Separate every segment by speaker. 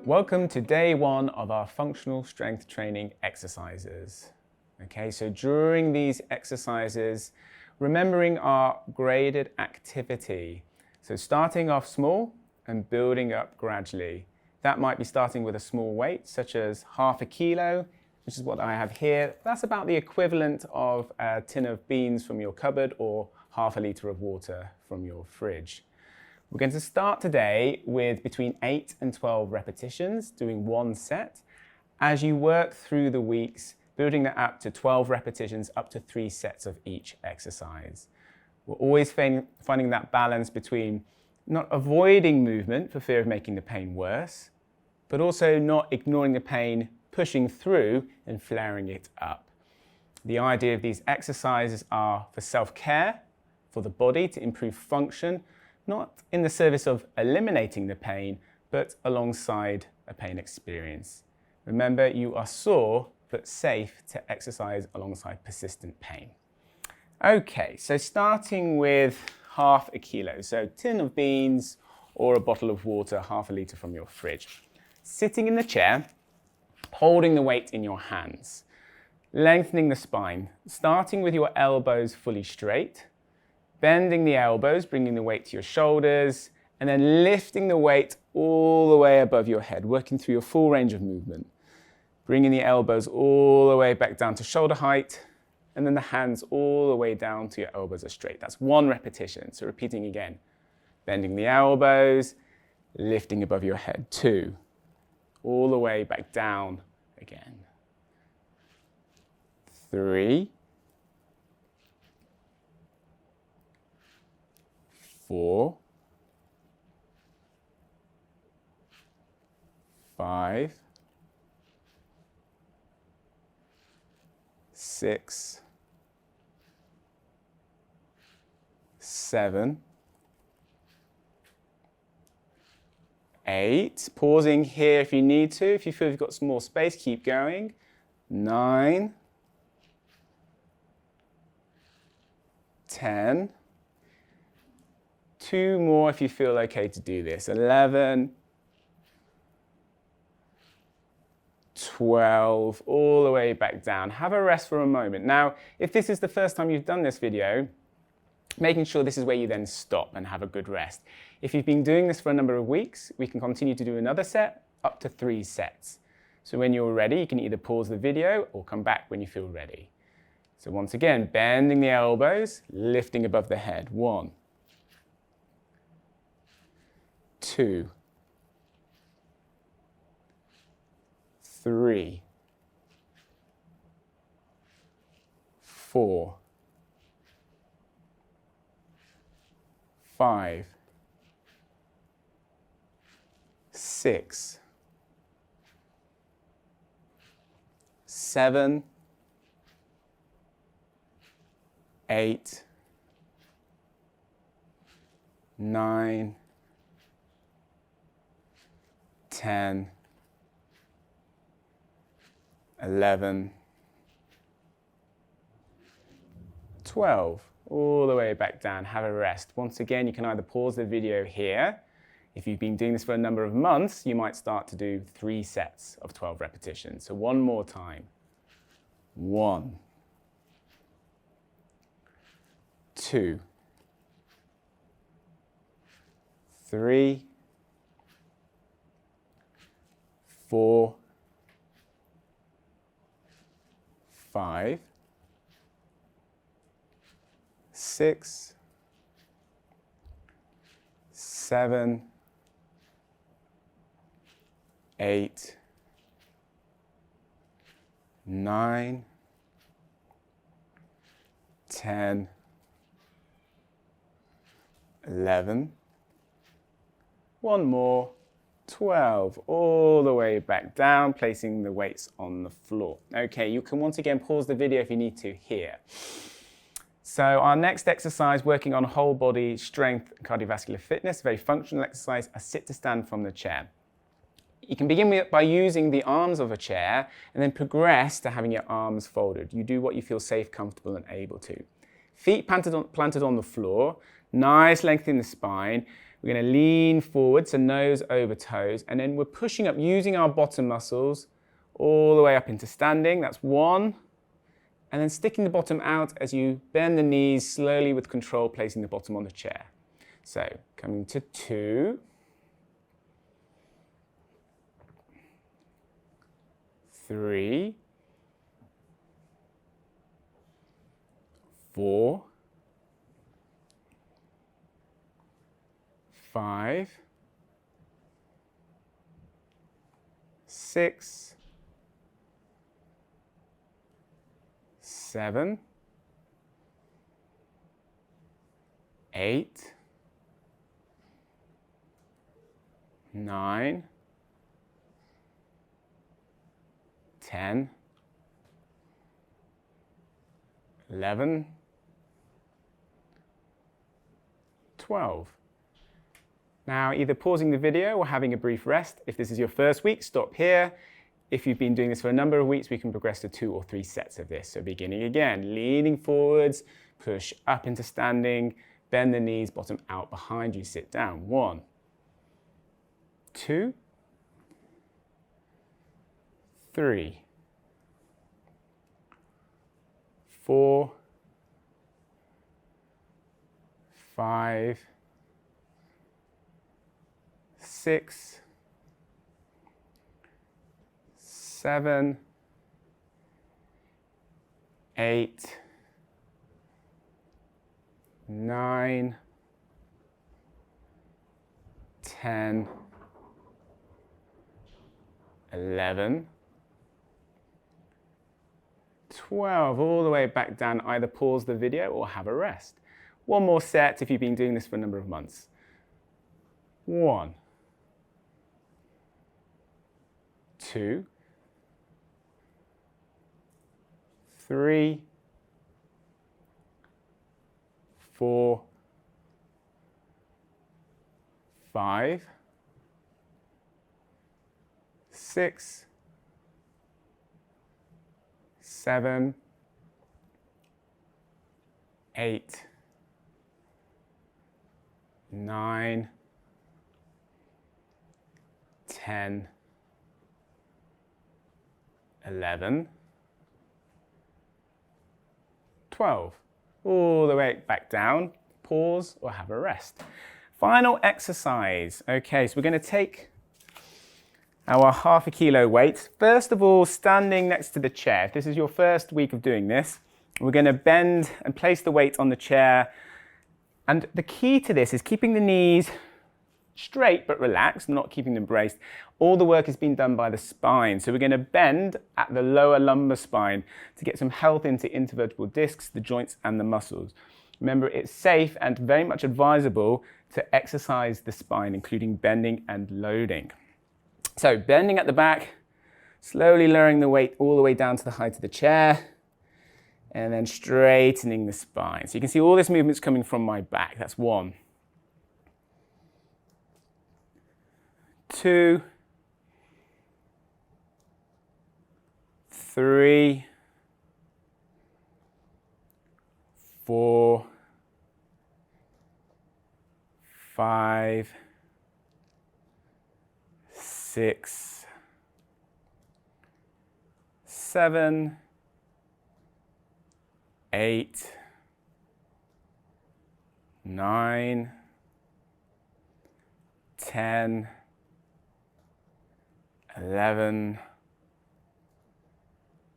Speaker 1: Welcome to day one of our functional strength training exercises. Okay, so during these exercises, remembering our graded activity. So starting off small and building up gradually. That might be starting with a small weight, such as half a kilo, which is what I have here. That's about the equivalent of a tin of beans from your cupboard or half a litre of water from your fridge. We're going to start today with between 8 and 12 repetitions, doing one set. As you work through the weeks, building that up to 12 repetitions, up to 3 sets of each exercise. We're always finding that balance between not avoiding movement for fear of making the pain worse, but also not ignoring the pain, pushing through and flaring it up. The idea of these exercises are for self-care, for the body to improve function, not in the service of eliminating the pain, but alongside a pain experience. Remember, you are sore but safe to exercise alongside persistent pain. Okay, so starting with half a kilo, so tin of beans or a bottle of water, half a litre from your fridge. Sitting in the chair, holding the weight in your hands, lengthening the spine, starting with your elbows fully straight, bending the elbows, bringing the weight to your shoulders, and then lifting the weight all the way above your head, working through your full range of movement. Bringing the elbows all the way back down to shoulder height, and then the hands all the way down to your elbows are straight. That's one repetition. So repeating again. Bending the elbows, lifting above your head. 2. All the way back down again. 3. 4, 5, 6, 7, 8. Pausing here if you need to. If you feel you've got some more space, keep going. 9, 10. 2 more if you feel okay to do this. 11, 12, all the way back down. Have a rest for a moment. Now, if this is the first time you've done this video, making sure this is where you then stop and have a good rest. If you've been doing this for a number of weeks, we can continue to do another set, up to 3 sets. So when you're ready, you can either pause the video or come back when you feel ready. So once again, bending the elbows, lifting above the head. 1, 2, 3, 4, 5, 6, 7, 8, 9, 10, 11, 12, all the way back down. Have a rest. Once again, you can either pause the video here. If you've been doing this for a number of months, you might start to do 3 sets of 12 repetitions. So one more time. 1, 2, 3, 4, 5, 6, 7, 8, 9, 10, 11, one more, 12, all the way back down, placing the weights on the floor. Okay, you can once again pause the video if you need to here. So our next exercise, working on whole body strength and cardiovascular fitness, very functional exercise, a sit to stand from the chair. You can begin by using the arms of a chair and then progress to having your arms folded. You do what you feel safe, comfortable and able to. Feet planted on the floor, nice length in the spine. We're going to lean forward, so nose over toes, and then we're pushing up using our bottom muscles all the way up into standing. That's 1. And then sticking the bottom out as you bend the knees slowly with control, placing the bottom on the chair. So coming to 2. 3. 4. 5. 6. 7. 8. 9. 10. 11. 12. Now, either pausing the video or having a brief rest. If this is your first week, stop here. If you've been doing this for a number of weeks, we can progress to 2 or 3 sets of this. So beginning again, leaning forwards, push up into standing, bend the knees, bottom out behind you, sit down. 1, 2, 3, 4, 5, 6, 7, 8, 9, 10, 11, 12, all the way back down. Either pause the video or have a rest. 1 more set if you've been doing this for a number of months. 1, 2, 3, 4, 5, 6, 7, 8, 9, 10, 11, 12. All the way back down, pause or have a rest. Final exercise. Okay, so we're going to take our ½ kilo weight. First of all, standing next to the chair. If this is your first week of doing this, we're going to bend and place the weight on the chair. And the key to this is keeping the knees straight but relaxed, not keeping them braced. All the work is being done by the spine. So we're going to bend at the lower lumbar spine to get some health into intervertebral discs, the joints and the muscles. Remember, it's safe and very much advisable to exercise the spine, including bending and loading. So bending at the back, slowly lowering the weight all the way down to the height of the chair, and then straightening the spine. So you can see all this movement's coming from my back. That's 1, 2, 3, 4, 5, 6, 7, 8, 9, 10, 11,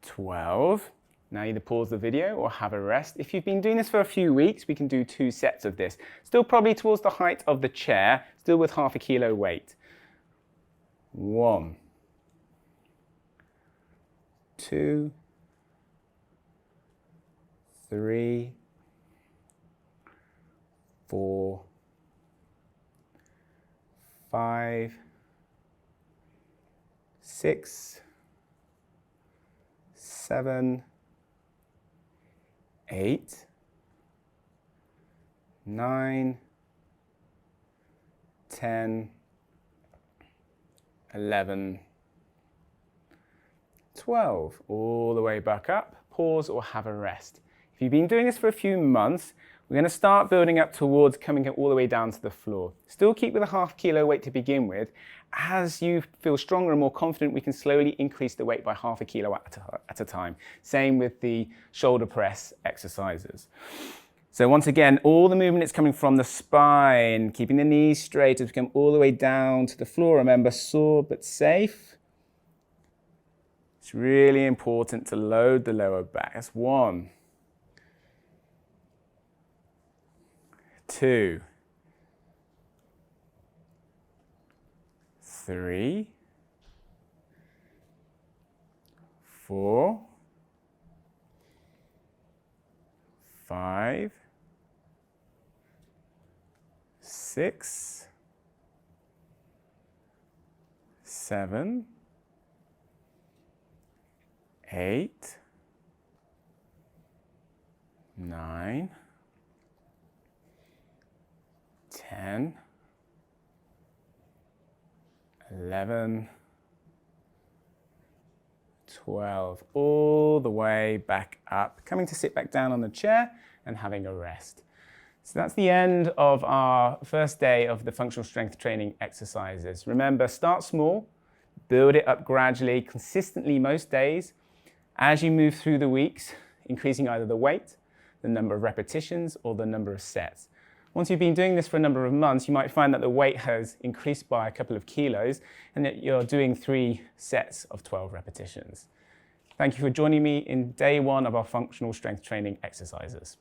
Speaker 1: 12. Now either pause the video or have a rest. If you've been doing this for a few weeks, we can do 2 sets of this. Still probably towards the height of the chair, still with ½ kilo weight. 1, 2, 3, 4, 5, 6, 7, 8, 9, 10, 11, 12. All the way back up. Pause or have a rest. If you've been doing this for a few months, We're going to start building up towards coming all the way down to the floor. Still keep with a ½ kilo weight to begin with. As you feel stronger and more confident, we can slowly increase the weight by ½ kilo at a time. Same with the shoulder press exercises. So once again, all the movement is coming from the spine, keeping the knees straight as we come all the way down to the floor. Remember, sore but safe. It's really important to load the lower back. That's 1, 2, 3, 4, 5, 6, 7, 8, 9, 10, 11, 12, all the way back up, coming to sit back down on the chair and having a rest. So that's the end of our first day of the functional strength training exercises. Remember, start small, build it up gradually, consistently most days. As you move through the weeks, increasing either the weight, the number of repetitions, or the number of sets. Once you've been doing this for a number of months, you might find that the weight has increased by a couple of kilos and that you're doing 3 sets of 12 repetitions. Thank you for joining me in day 1 of our functional strength training exercises.